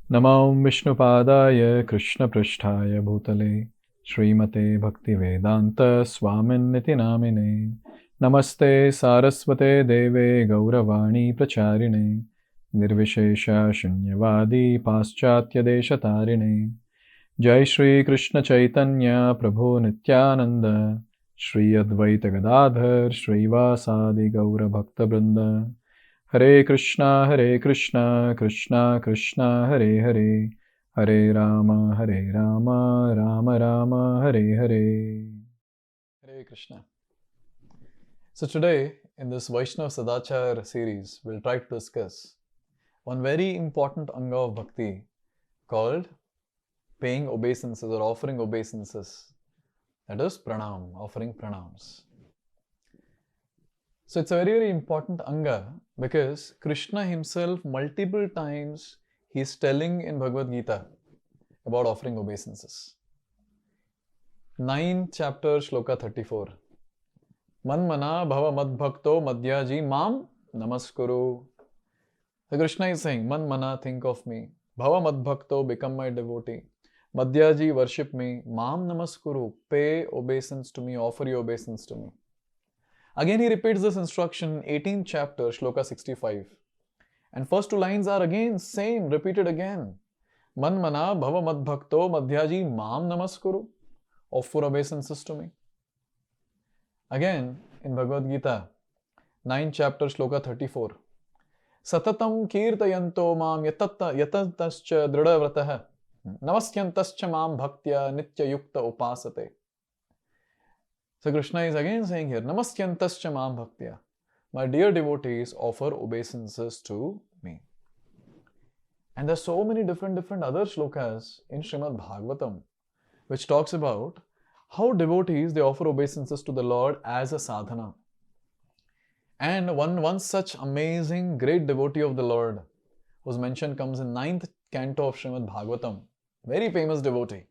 Namo Vishnupadaya Krishna Pristhaya Bhutale Srimate Bhaktivedanta Swamin Niti Namine Namaste Saraswate Deve Gauravani Pracharine Nirvishesha Shunyavadi Paschatya Deshatarine Jai Shri Krishna Chaitanya Prabhu Nityananda Shri Advaita Gadadhar Shri Vasadi Gaura Bhakta Vrinda Hare Krishna, Krishna Krishna, Hare Hare, Hare Rama, Rama Rama, Hare Hare. Hare Krishna. So today, in this Vaishnav Sadachar series, we'll try to discuss one very important anga of bhakti called paying obeisances or offering obeisances. That is pranam, offering pranams. So it's a very, very important anga because Krishna himself multiple times he is telling in Bhagavad Gita about offering obeisances. 9th chapter, Shloka 34. Manmana bhava madbhakto madhyaji mam namaskuru. So Krishna is saying, Manmana, think of me. Bhava madbhakto, become my devotee. Madhyaji, worship me. Mam namaskuru, pay obeisance to me, offer your obeisance to me. Again he repeats this instruction in 18th chapter, Shloka 65. And first two lines are again same, repeated again. Manmana bhava madbhakto madhyaji mam namaskuru. Offer obeisances to me. Again in Bhagavad Gita, 9th chapter, Shloka 34. Satatam kirtayanto mam yatantascha dridavratah namaskyantascha mam bhaktya nitya yukta upasate. So Krishna is again saying here, Namaskyantascha mam bhaktya. My dear devotees, offer obeisances to me. And there are so many different other shlokas in Srimad Bhagavatam, which talks about how devotees, they offer obeisances to the Lord as a sadhana. And one such amazing, great devotee of the Lord, whose mention comes in 9th canto of Srimad Bhagavatam, very famous devotee,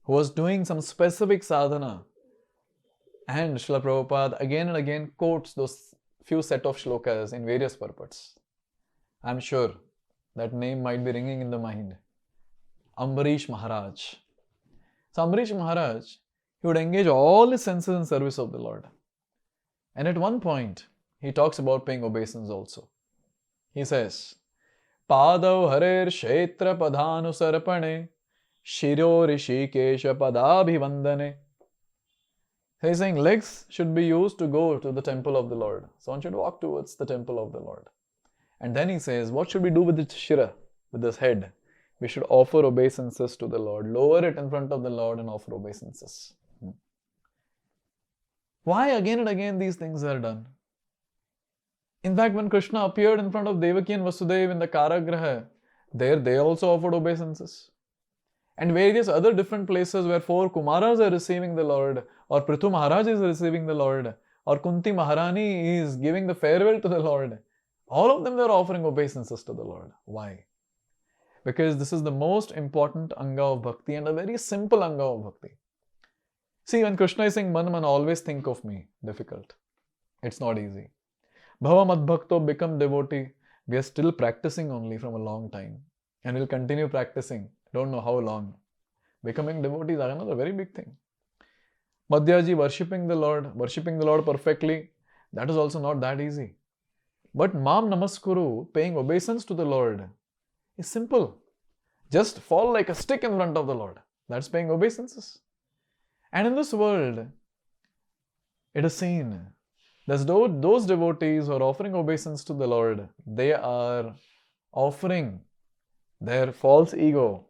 who was doing some specific sadhana. And Srila Prabhupada again and again quotes those few set of shlokas in various purports. I'm sure that name might be ringing in the mind. Ambarish Maharaj. So Ambarish Maharaj, he would engage all his senses in service of the Lord. And at one point, he talks about paying obeisance also. He says, Padav harer kshetra padhanu sarpane shiro rishikesha padabhivandane. So he's saying legs should be used to go to the temple of the Lord. So one should walk towards the temple of the Lord. And then he says, what should we do with the shira, with this head? We should offer obeisances to the Lord. Lower it in front of the Lord and offer obeisances. Why again and again these things are done? In fact, when Krishna appeared in front of Devaki and Vasudeva in the Karagraha, there they also offered obeisances. And various other different places where 4 Kumaras are receiving the Lord, or Prithu Maharaj is receiving the Lord, or Kunti Maharani is giving the farewell to the Lord. All of them, they are offering obeisances to the Lord. Why? Because this is the most important anga of bhakti and a very simple anga of bhakti. See, when Krishna is saying, Man, always think of me, difficult. It's not easy. Bhava madbhakto, become devotee. We are still practicing only from a long time. And we'll continue practicing. Don't know how long. Becoming devotees are another very big thing. Madhyaji, worshipping the Lord perfectly, that is also not that easy. But Mam Namaskuru, paying obeisance to the Lord, is simple. Just fall like a stick in front of the Lord. That's paying obeisances. And in this world, it is seen that those devotees who are offering obeisance to the Lord, they are offering their false ego,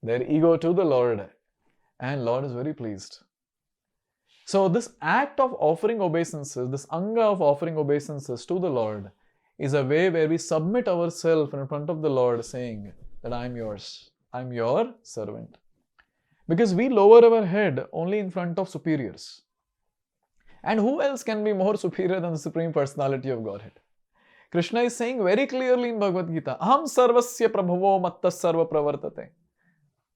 their ego to the Lord, and Lord is very pleased. So this act of offering obeisances, this anga of offering obeisances to the Lord, is a way where we submit ourselves in front of the Lord, saying that I am yours, I am your servant. Because we lower our head only in front of superiors. And who else can be more superior than the Supreme Personality of Godhead? Krishna is saying very clearly in Bhagavad Gita, Aham sarvasya prabhavo mattas sarva pravartate.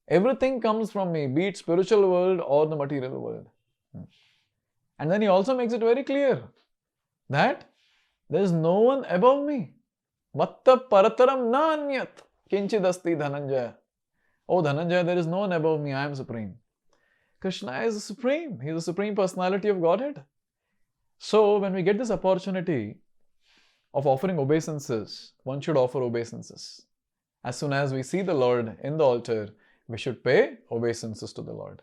Everything comes from me, be it spiritual world or the material world. And then he also makes it very clear that there is no one above me. Matta parataram na anyat. Kinchidasti Dhananjaya. Oh Dhananjaya, there is no one above me, I am supreme. Krishna is supreme. He is the supreme personality of Godhead. So when we get this opportunity of offering obeisances, one should offer obeisances. As soon as we see the Lord in the altar, we should pay obeisances to the Lord.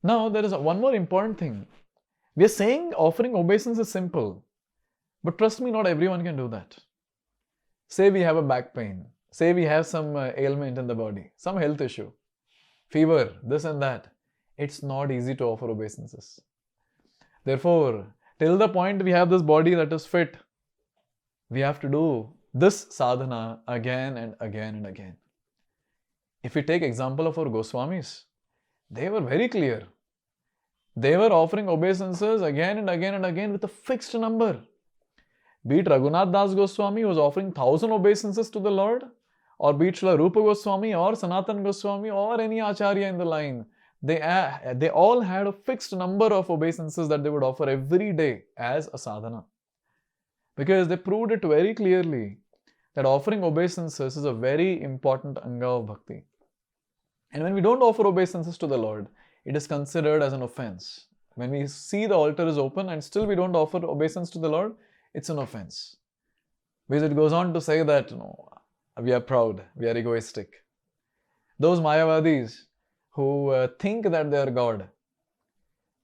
Now, there is one more important thing. We are saying offering obeisance is simple, but trust me, not everyone can do that. Say we have a back pain, say we have some ailment in the body, some health issue, fever, this and that. It's not easy to offer obeisances. Therefore, till the point we have this body that is fit, we have to do this sadhana again and again and again. If we take example of our Goswamis, they were very clear. They were offering obeisances again and again and again with a fixed number. Be it Raghunath Das Goswami who was offering 1,000 obeisances to the Lord, or be it Srila Rupa Goswami or Sanatan Goswami or any Acharya in the line, they all had a fixed number of obeisances that they would offer every day as a sadhana. Because they proved it very clearly that offering obeisances is a very important anga of bhakti. And when we don't offer obeisances to the Lord, it is considered as an offense. When we see the altar is open and still we don't offer obeisance to the Lord, it's an offense. Because it goes on to say that we are proud, we are egoistic. Those Mayavadis who think that they are God,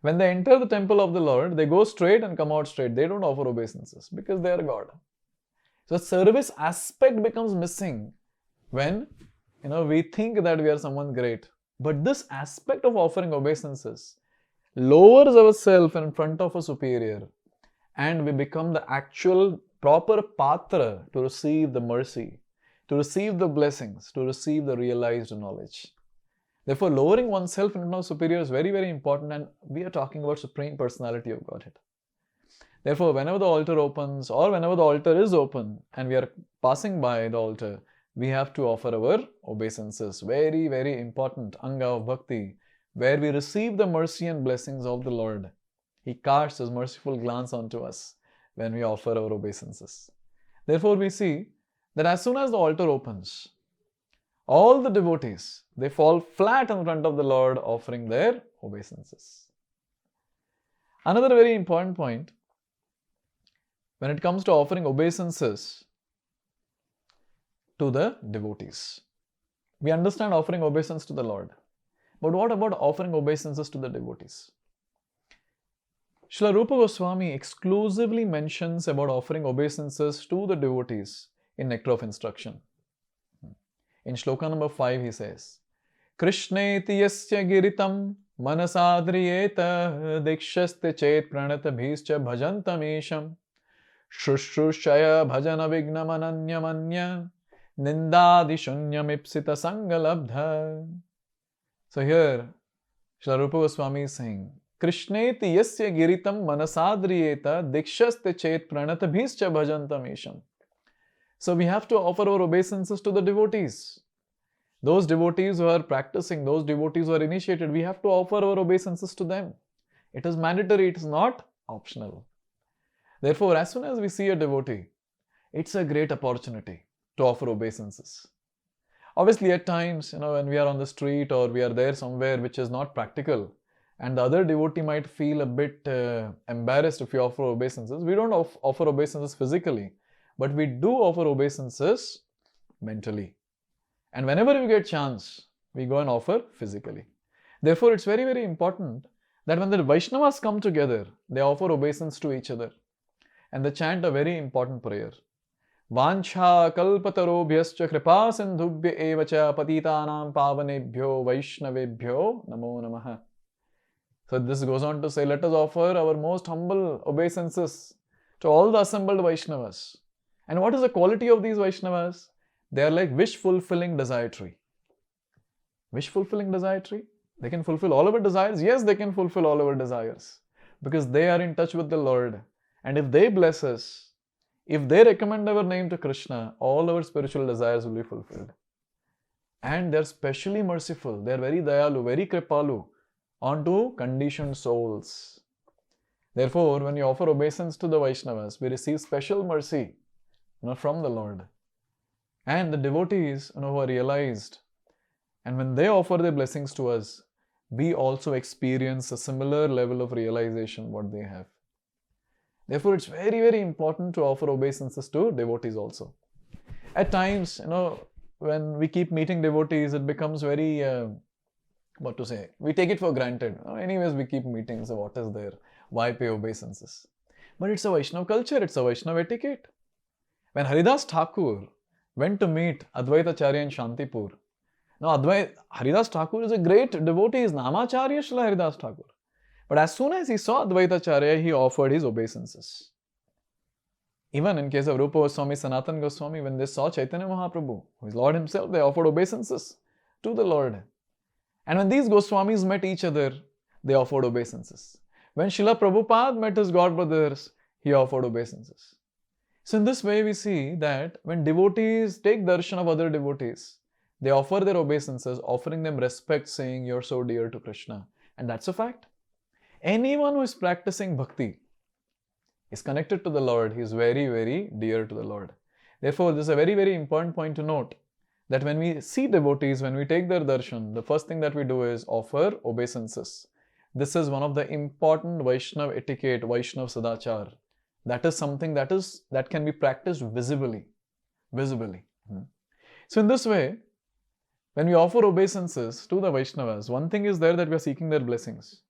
when they enter the temple of the Lord, they go straight and come out straight. They don't offer obeisances because they are God. So service aspect becomes missing when we think that we are someone great. But this aspect of offering obeisances lowers ourselves in front of a superior, and we become the actual proper patra to receive the mercy, to receive the blessings, to receive the realized knowledge. Therefore, lowering oneself in front of superior is very, very important, and we are talking about Supreme Personality of Godhead. Therefore, whenever the altar opens or whenever the altar is open and we are passing by the altar, we have to offer our obeisances. Very, very important anga of bhakti, where we receive the mercy and blessings of the Lord. He casts His merciful glance onto us when we offer our obeisances. Therefore, we see that as soon as the altar opens, all the devotees, they fall flat in front of the Lord offering their obeisances. Another very important point, when it comes to offering obeisances to the devotees. We understand offering obeisance to the Lord. But what about offering obeisances to the devotees? Srila Rupa Goswami exclusively mentions about offering obeisances to the devotees in Nectar of Instruction. In shloka number 5, he says, Krishneti yasya giritam manasadriyeta dikshaste chet pranatabhischa bhajantamesham shrushrushaya bhajana vignamananyamanya nindadi shunyamipsita sangalabdha. So here, Srila Rupa Goswami is saying, Krishneti yasya giritam manasadriyeta dikshaste chet pranatabhischa bhajantamesham. So we have to offer our obeisances to the devotees. Those devotees who are practicing, those devotees who are initiated, we have to offer our obeisances to them. It is mandatory, it is not optional. Therefore, as soon as we see a devotee, it's a great opportunity to offer obeisances. Obviously, at times, when we are on the street or we are there somewhere which is not practical, and the other devotee might feel a bit embarrassed if we offer obeisances. We don't offer obeisances physically, but we do offer obeisances mentally. And whenever we get chance, we go and offer physically. Therefore, it's very, very important that when the Vaishnavas come together, they offer obeisance to each other. And they chant a very important prayer. Vancha kalpatarobhyascha kripa sindhubhya evacha patitanam pavanebhyo vaishnavebhyo namo namaha. So this goes on to say, let us offer our most humble obeisances to all the assembled Vaishnavas. And what is the quality of these Vaishnavas? They are like wish-fulfilling desire tree. Wish-fulfilling desire tree? They can fulfill all our desires? Yes, they can fulfill all our desires. Because they are in touch with the Lord. And if they bless us, if they recommend our name to Krishna, all our spiritual desires will be fulfilled. And they are specially merciful. They are very dayalu, very kripalu onto conditioned souls. Therefore, when you offer obeisance to the Vaishnavas, we receive special mercy from the Lord. And the devotees, who are realized, and when they offer their blessings to us, we also experience a similar level of realization what they have. Therefore, it's very, very important to offer obeisances to devotees also. At times, when we keep meeting devotees, it becomes very, we take it for granted. Anyways, we keep meeting, so what is there? Why pay obeisances? But it's a Vaishnav culture, it's a Vaishnav etiquette. When Haridas Thakur went to meet Advaitacharya in Shantipur, now Haridas Thakur is a great devotee, he is Namacharya Srila Haridas Thakur. But as soon as he saw Advaitacharya, he offered his obeisances. Even in case of Rupa Goswami, Sanatana Goswami, when they saw Chaitanya Mahaprabhu, who is Lord himself, they offered obeisances to the Lord. And when these Goswamis met each other, they offered obeisances. When Srila Prabhupada met his godbrothers, he offered obeisances. So in this way, we see that when devotees take darshan of other devotees, they offer their obeisances, offering them respect, saying, "You're so dear to Krishna." And that's a fact. Anyone who is practicing bhakti is connected to the Lord. He is very, very dear to the Lord. Therefore, this is a very, very important point to note, that when we see devotees, when we take their darshan, the first thing that we do is offer obeisances. This is one of the important Vaishnav etiquette, Vaishnav Sadachar. That is something that can be practiced visibly. So in this way, when we offer obeisances to the Vaishnavas, one thing is there that we are seeking their blessings.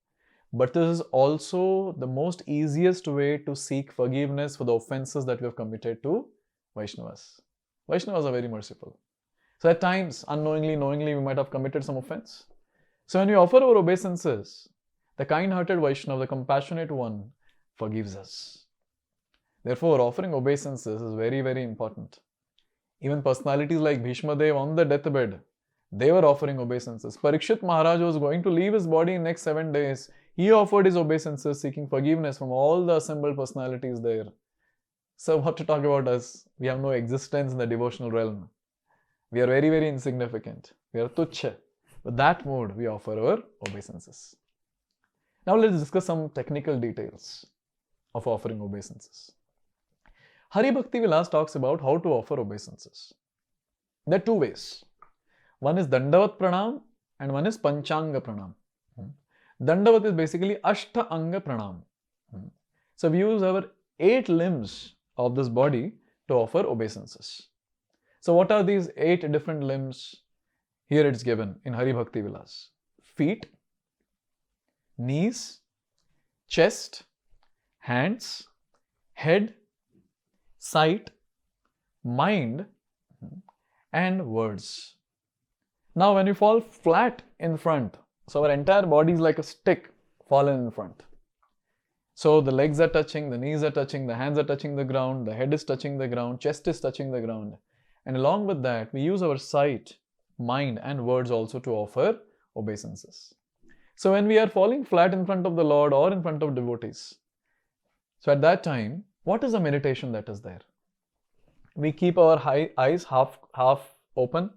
But this is also the most easiest way to seek forgiveness for the offenses that we have committed to Vaishnavas. Vaishnavas are very merciful. So at times, unknowingly, knowingly, we might have committed some offense. So when we offer our obeisances, the kind-hearted Vaishnava, the compassionate one, forgives us. Therefore, offering obeisances is very, very important. Even personalities like Bhishma Dev on the deathbed, they were offering obeisances. Parikshit Maharaj was going to leave his body in next 7 days. He offered his obeisances, seeking forgiveness from all the assembled personalities there. So what to talk about us? We have no existence in the devotional realm. We are very, very insignificant. We are tuchha. With that mode, we offer our obeisances. Now let's discuss some technical details of offering obeisances. Hari Bhakti Vilas talks about how to offer obeisances. There are two ways. One is Dandavat Pranam and one is Panchanga Pranam. Dandavat is basically Ashta Anga Pranam. So we use our 8 limbs of this body to offer obeisances. So what are these 8 different limbs? Here it's given in Hari Bhakti Vilas. Feet, knees, chest, hands, head, sight, mind, and words. Now when you fall flat in front, so our entire body is like a stick fallen in front. So the legs are touching, the knees are touching, the hands are touching the ground, the head is touching the ground, chest is touching the ground. And along with that, we use our sight, mind, and words also to offer obeisances. So when we are falling flat in front of the Lord or in front of devotees, so at that time, what is the meditation that is there? We keep our eyes half open,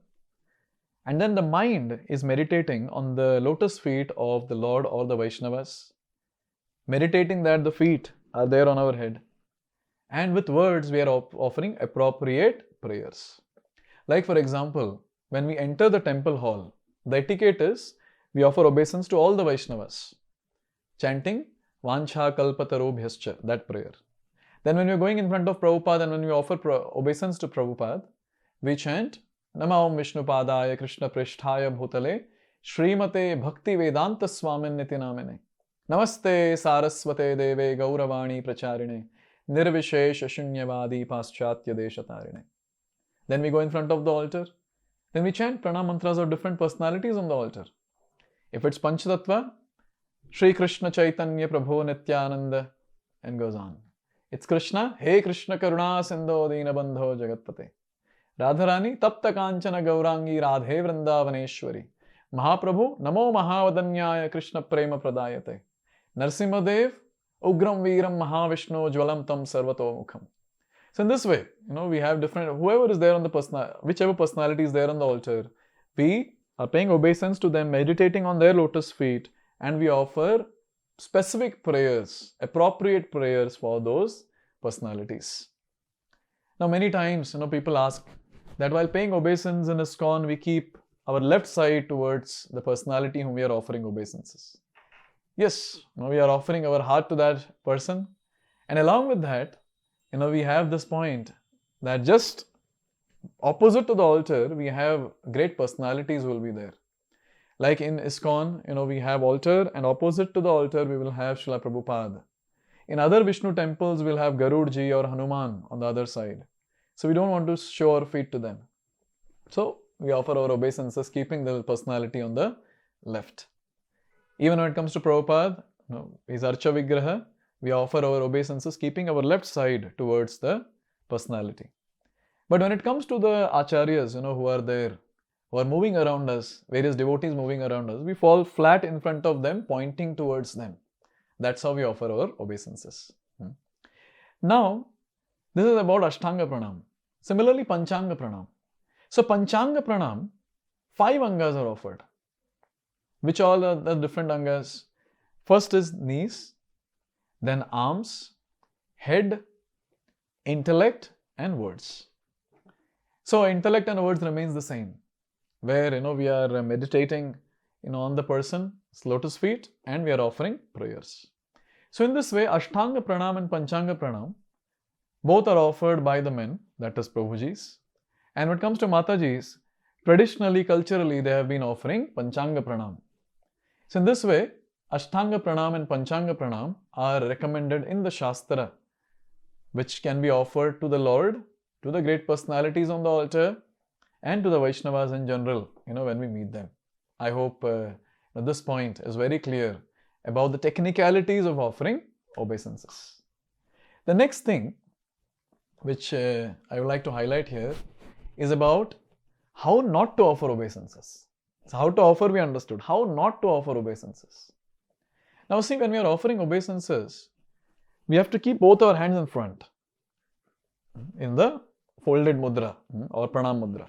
and then the mind is meditating on the lotus feet of the Lord or the Vaishnavas, meditating that the feet are there on our head. And with words, we are offering appropriate prayers. Like for example, when we enter the temple hall, the etiquette is we offer obeisance to all the Vaishnavas, chanting Vancha Kalpatarobhyascha, that prayer. Then when we are going in front of Prabhupada and when we offer obeisance to Prabhupada, we chant Nama Om Vishnupadaya Krishna Pristhaya Bhutale Srimate Bhakti Vedanta Swamin Niti Namine Namaste Saraswate Deve Gauravani Pracharine Nirvishesha Shunyavadi Paschatya Deshatarine. Then we go in front of the altar. Then we chant pranam mantras of different personalities on the altar. If it's Panchatattva, Shri Krishna Chaitanya Prabhu Nityananda, and goes on. It's Krishna, Hey Krishna Karuna Sindho Dina Bandho Jagatpate. Radharani Tapta Kanchana Gaurangi Radhe Vrindavaneshwari. Mahaprabhu Namo Mahavadanyaya Krishna Prema Pradayate. Narsimhadev Ugram Viram Mahavishnu Jwalam Tam Sarvato Mukham. So in this way, we have different, whoever is there on the whichever personality is there on the altar, we are paying obeisance to them, meditating on their lotus feet, and we offer specific prayers, appropriate prayers for those personalities. Now many times, people ask, that while paying obeisance in ISKCON, we keep our left side towards the personality whom we are offering obeisances. Yes, we are offering our heart to that person, and along with that, we have this point that just opposite to the altar, we have great personalities who will be there. Like in ISKCON, we have altar, and opposite to the altar, we will have Srila Prabhupada. In other Vishnu temples, we'll have Garudji or Hanuman on the other side. So we don't want to show our feet to them. So we offer our obeisances, keeping the personality on the left. Even when it comes to Prabhupada, his Archa Vigraha, we offer our obeisances, keeping our left side towards the personality. But when it comes to the acharyas, who are there, who are moving around us, various devotees moving around us, we fall flat in front of them, pointing towards them. That's how we offer our obeisances. Now, this is about Ashtanga Pranam. Similarly, Panchanga Pranam. So, Panchanga Pranam, 5 angas are offered. Which all are the different angas? First is knees, then arms, head, intellect, and words. So, intellect and words remains the same. Where, we are meditating, on the person's lotus feet, and we are offering prayers. So in this way, Ashtanga Pranam and Panchanga Pranam, both are offered by the men, that is Prabhujis. And when it comes to Matajis, traditionally, culturally, they have been offering Panchanga Pranam. So in this way, Ashtanga Pranam and Panchanga Pranam are recommended in the Shastra, which can be offered to the Lord, to the great personalities on the altar, and to the Vaishnavas in general, when we meet them. I hope this point is very clear about the technicalities of offering obeisances. The next thing which I would like to highlight here is about how not to offer obeisances. So how to offer we understood, how not to offer obeisances. Now see, when we are offering obeisances, we have to keep both our hands in front in the folded mudra or pranam mudra.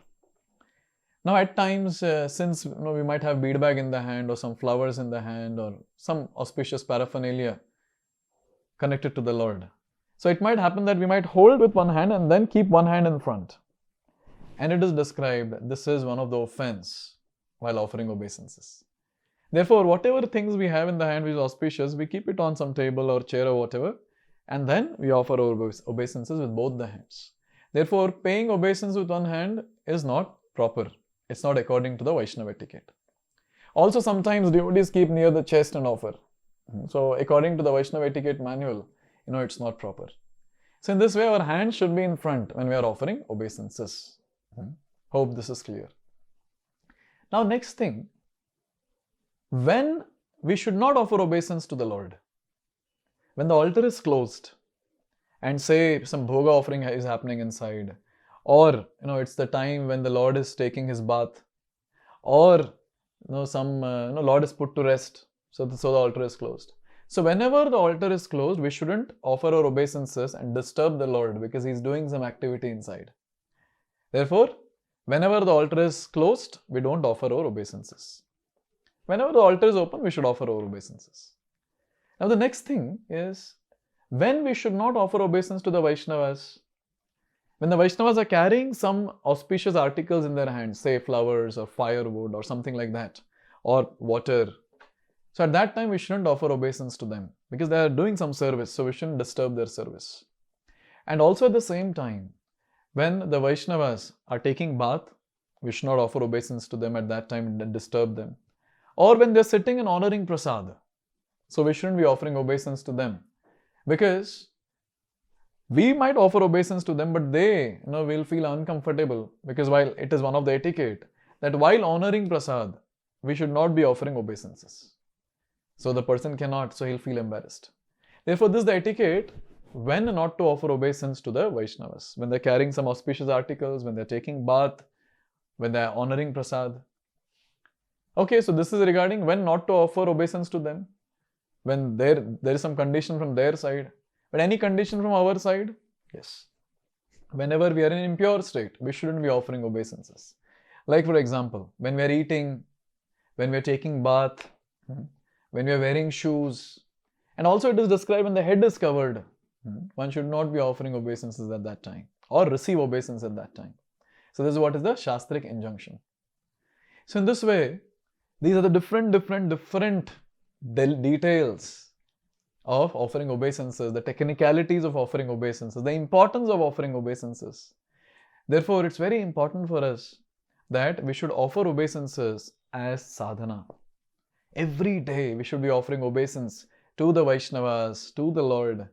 Now at times, since we might have bead bag in the hand or some flowers in the hand or some auspicious paraphernalia connected to the Lord. So it might happen that we might hold with one hand and then keep one hand in front. And it is described, this is one of the offense while offering obeisances. Therefore, whatever things we have in the hand which is auspicious, we keep it on some table or chair or whatever, and then we offer our obeisances with both the hands. Therefore, paying obeisance with one hand is not proper. It's not according to the Vaishnava etiquette. Also, sometimes devotees keep near the chest and offer. So, according to the Vaishnava etiquette manual, it's not proper. So, in this way, our hands should be in front when we are offering obeisances. Hope this is clear. Now, next thing, when we should not offer obeisance to the Lord. When the altar is closed and say some bhoga offering is happening inside, or it's the time when the Lord is taking his bath, or some Lord is put to rest, so the altar is closed. So whenever the altar is closed, we shouldn't offer our obeisances and disturb the Lord because he's doing some activity inside. Therefore, whenever the altar is closed, we don't offer our obeisances. Whenever the altar is open, we should offer our obeisances. Now the next thing is when we should not offer obeisance to the Vaishnavas. When the Vaishnavas are carrying some auspicious articles in their hands, say flowers or firewood or something like that, or water. So at that time we shouldn't offer obeisance to them because they are doing some service, so we shouldn't disturb their service. And also at the same time, when the Vaishnavas are taking bath, we should not offer obeisance to them at that time and disturb them. Or when they are sitting and honoring prasad, so we shouldn't be offering obeisance to them because we might offer obeisance to them, but they will feel uncomfortable because while it is one of the etiquette that while honoring prasad, we should not be offering obeisances. So the person cannot, so he'll feel embarrassed. Therefore, this is the etiquette when not to offer obeisance to the Vaishnavas. When they're carrying some auspicious articles, when they're taking bath, when they're honoring prasad. Okay, so this is regarding when not to offer obeisance to them. When there is some condition from their side. But any condition from our side? Yes. Whenever we are in impure state, we shouldn't be offering obeisances. Like for example, when we are eating, when we are taking bath, when we are wearing shoes, and also it is described when the head is covered, one should not be offering obeisances at that time or receive obeisance at that time. So this is what is the Shastric injunction. So in this way, these are the different details of offering obeisances, the technicalities of offering obeisances, the importance of offering obeisances. Therefore, it's very important for us that we should offer obeisances as sadhana. Every day we should be offering obeisance to the Vaishnavas, to the Lord.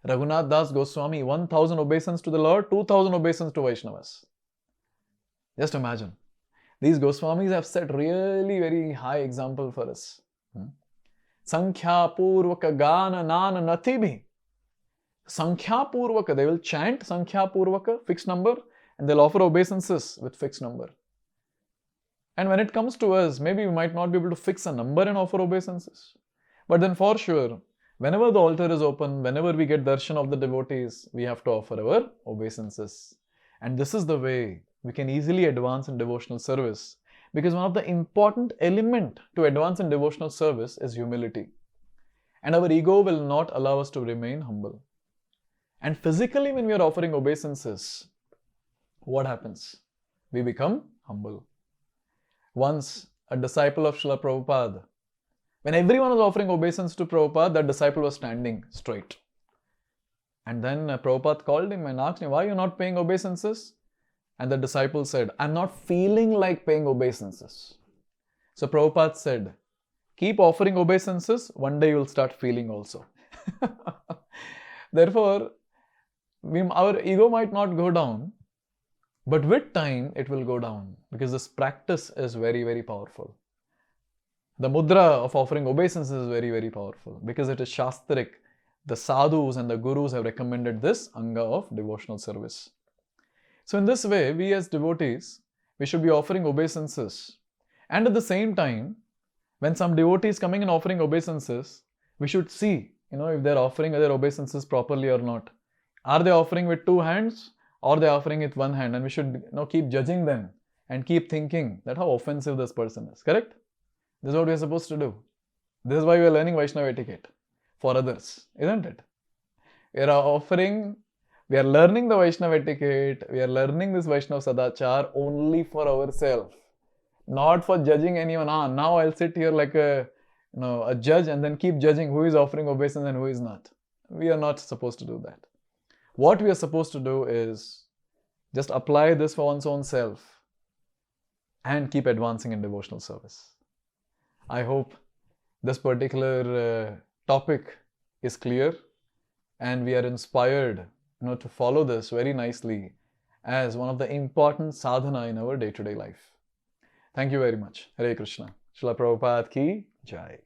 Raghunath Das Goswami, 1000 obeisance to the Lord, 2000 obeisance to Vaishnavas. Just imagine. These Goswamis have set really very high example for us. Sankhya Purvaka Gana Nana Nati Bhi. Sankhya Purvaka, they will chant Sankhya Purvaka, fixed number, and they'll offer obeisances with fixed number. And when it comes to us, maybe we might not be able to fix a number and offer obeisances. But then for sure, whenever the altar is open, whenever we get darshan of the devotees, we have to offer our obeisances. And this is the way we can easily advance in devotional service. Because one of the important element to advance in devotional service is humility. And our ego will not allow us to remain humble. And physically, when we are offering obeisances, what happens? We become humble. Once, a disciple of Srila Prabhupada, when everyone was offering obeisance to Prabhupada, that disciple was standing straight. And then Prabhupada called him and asked him, why are you not paying obeisances? And the disciple said, I'm not feeling like paying obeisances. So Prabhupada said, keep offering obeisances, one day you will start feeling also. Therefore, our ego might not go down, but with time it will go down, because this practice is very, very powerful. The mudra of offering obeisances is very, very powerful, because it is Shastric. The sadhus and the gurus have recommended this anga of devotional service. So in this way, we as devotees, we should be offering obeisances. And at the same time, when some devotee is coming and offering obeisances, we should see, if they're offering their obeisances properly or not. Are they offering with two hands or they're offering with one hand? And we should keep judging them and keep thinking that how offensive this person is. Correct? This is what we are supposed to do. This is why we are learning Vaishnava etiquette for others, isn't it? We are learning the Vaishnava etiquette, we are learning this Vaishnava Sadachar only for ourselves, not for judging anyone. Now I'll sit here like a judge and then keep judging who is offering obeisance and who is not. We are not supposed to do that. What we are supposed to do is just apply this for one's own self and keep advancing in devotional service. I hope this particular topic is clear and we are inspired to follow this very nicely as one of the important sadhana in our day-to-day life. Thank you very much. Hare Krishna. Srila Prabhupada ki Jai.